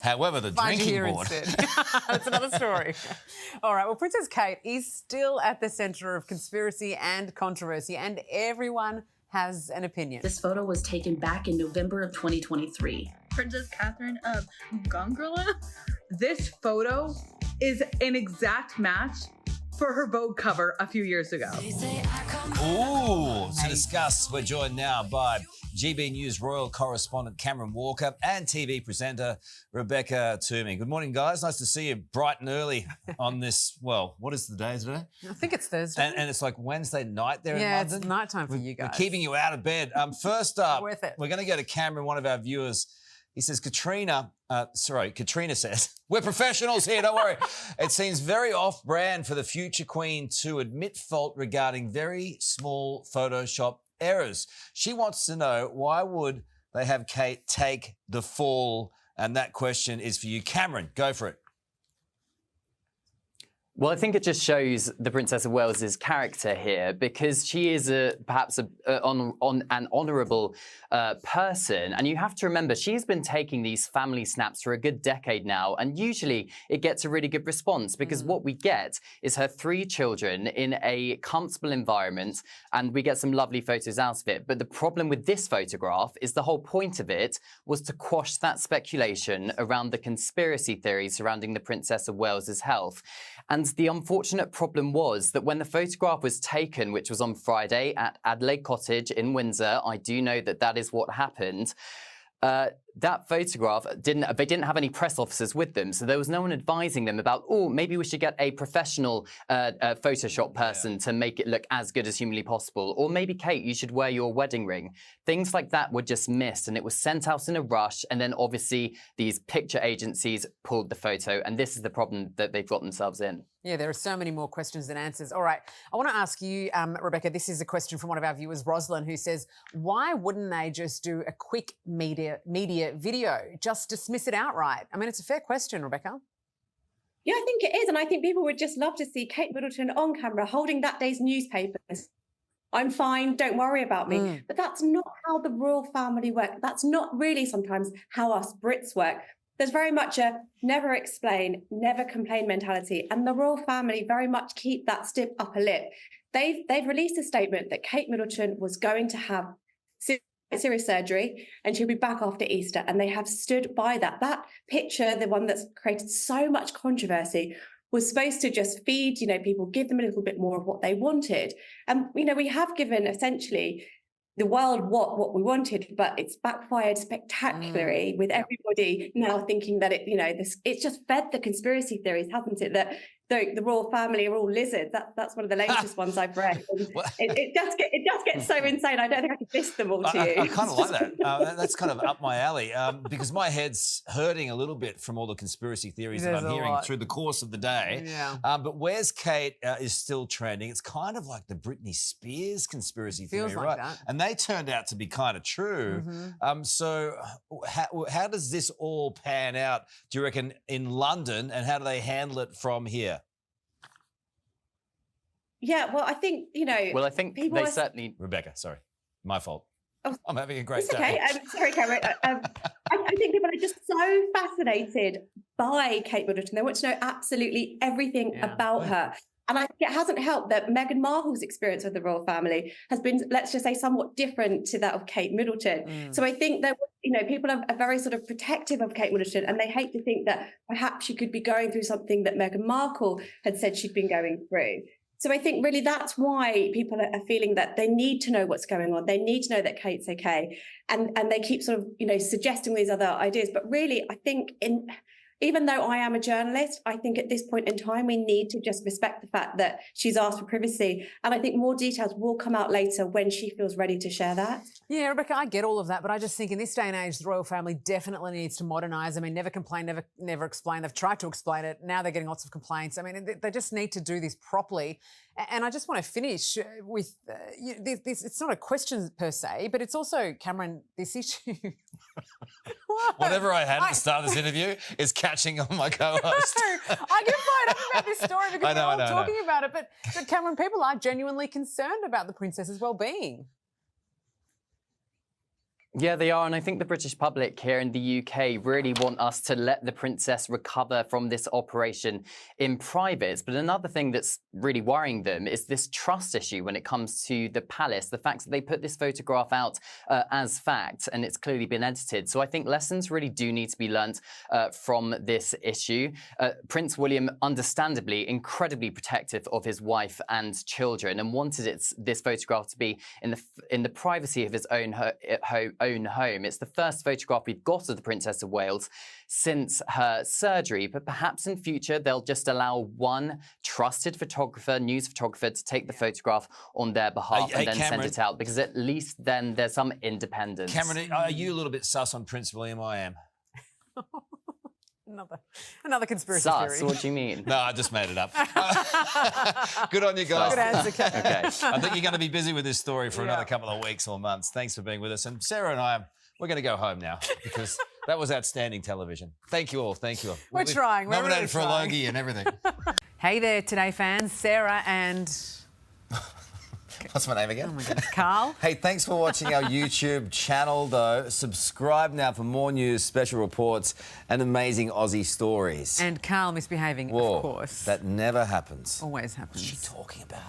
However, the Find you drinking here board. instead. That's another story. All right, well, Princess Kate is still at the centre of conspiracy and controversy, and everyone has an opinion. This photo was taken back in November of 2023. Princess Catherine of Gongrela? This photo is an exact match for her Vogue cover a few years ago. Ooh, to discuss, we're joined now by GB News royal correspondent Cameron Walker and TV presenter Rebecca Toomey. Good morning, guys. Nice to see you bright and early on this, well, what is the day today? I think it's Thursday. And it's like Wednesday night there in yeah, London. it's nighttime for you guys. We're keeping you out of bed. First up, Worth it. we're going to go to Cameron, one of our viewers. He says, Katrina says, we're professionals here, don't worry. It seems very off-brand for the future queen to admit fault regarding very small Photoshop errors. She wants to know, why would they have Kate take the fall? And that question is for you. Cameron, go for it. Well, I think it just shows the Princess of Wales's character here, because she is perhaps an honourable person. And you have to remember, she's been taking these family snaps for a good decade now. And usually it gets a really good response, because what we get is her 3 children in a comfortable environment, and we get some lovely photos out of it. But the problem with this photograph is the whole point of it was to quash that speculation around the conspiracy theory surrounding the Princess of Wales's health. And the unfortunate problem was that when the photograph was taken, which was on Friday at Adelaide Cottage in Windsor, I do know that that is what happened. That photograph they didn't have any press officers with them, so there was no one advising them about, oh, maybe we should get a professional Photoshop person to make it look as good as humanly possible, or maybe, Kate, you should wear your wedding ring. Things like that were just missed, and it was sent out in a rush, and then obviously these picture agencies pulled the photo, and this is the problem that they've got themselves in. Yeah, there are so many more questions than answers. All right, I want to ask you, Rebecca, this is a question from one of our viewers, Rosalind, who says, why wouldn't they just do a quick media video, just dismiss it outright? I mean, it's a fair question, Rebecca. Yeah, I think it is. And I think people would just love to see Kate Middleton on camera holding that day's newspapers. I'm fine, don't worry about me. But that's not how the royal family work. That's not really sometimes how us Brits work. There's very much a never explain, never complain mentality. And the royal family very much keep that stiff upper lip. They've released a statement that Kate Middleton was going to have serious surgery and she'll be back after Easter. And they have stood by that. That picture, the one that's created so much controversy, was supposed to just feed, people, give them a little bit more of what they wanted. And, we have given essentially the world what we wanted, but it's backfired spectacularly with everybody now thinking that it's just fed the conspiracy theories, hasn't it? That the royal family are all lizards. That's one of the latest ones I've read. It does get so insane. I don't think I can list them all to you. I kind of like that. That's kind of up my alley, because my head's hurting a little bit from all the conspiracy theories that I'm hearing through the course of the day. Yeah. But Where's Kate is still trending. It's kind of like the Britney Spears conspiracy theory, like right? that. And they turned out to be kind of true. So how does this all pan out, do you reckon, in London, and how do they handle it from here? Yeah, well, I think, Well, I think they certainly... Rebecca, sorry. My fault. Oh, I'm having a great it's day. okay. Sorry, Cameron. I think people are just so fascinated by Kate Middleton. They want to know absolutely everything about her. And I think it hasn't helped that Meghan Markle's experience with the royal family has been, let's just say, somewhat different to that of Kate Middleton. So I think that, people are very sort of protective of Kate Middleton, and they hate to think that perhaps she could be going through something that Meghan Markle had said she'd been going through. So I think really that's why people are feeling that they need to know what's going on. They need to know that Kate's okay. And they keep sort of, suggesting these other ideas. But really, I think even though I am a journalist, I think at this point in time, we need to just respect the fact that she's asked for privacy. And I think more details will come out later when she feels ready to share that. Yeah, Rebecca, I get all of that, but I just think in this day and age, the royal family definitely needs to modernise. I mean, never complain, never explain. They've tried to explain it. Now they're getting lots of complaints. I mean, they just need to do this properly. And I just want to finish with this. It's not a question per se, but it's also, Cameron, this issue. Whatever I had at the start of this interview is catching on my co-host. I get fired up about this story because we're all talking about it. But Cameron, people are genuinely concerned about the princess's well-being. Yeah, they are. And I think the British public here in the UK really want us to let the princess recover from this operation in private. But another thing that's really worrying them is this trust issue when it comes to the palace. The fact that they put this photograph out as fact, and it's clearly been edited. So I think lessons really do need to be learnt from this issue. Prince William, understandably, incredibly protective of his wife and children, and wanted this photograph to be in the privacy of his own home. It's the first photograph we've got of the Princess of Wales since her surgery, but perhaps in future they'll just allow one trusted photographer, news photographer, to take the photograph on their behalf and then Cameron, send it out, because at least then there's some independence. Cameron, are you a little bit sus on Prince William? I am. Another conspiracy Sus, theory. what do you mean? No, I just made it up. Good on you guys. Good answer, Kate. Okay. I think you're going to be busy with this story for another couple of weeks or months. Thanks for being with us. And Sarah and I, we're going to go home now because that was outstanding television. Thank you all. Thank you all. We're trying. We're nominated really for a trying. Logie and everything. Hey there, Today fans. Sarah and What's my name again? oh my God, Carl. Hey, thanks for watching our YouTube channel, though. Subscribe now for more news, special reports, and amazing Aussie stories. And Carl misbehaving, Whoa, of course. that never happens. always happens. What's she talking about?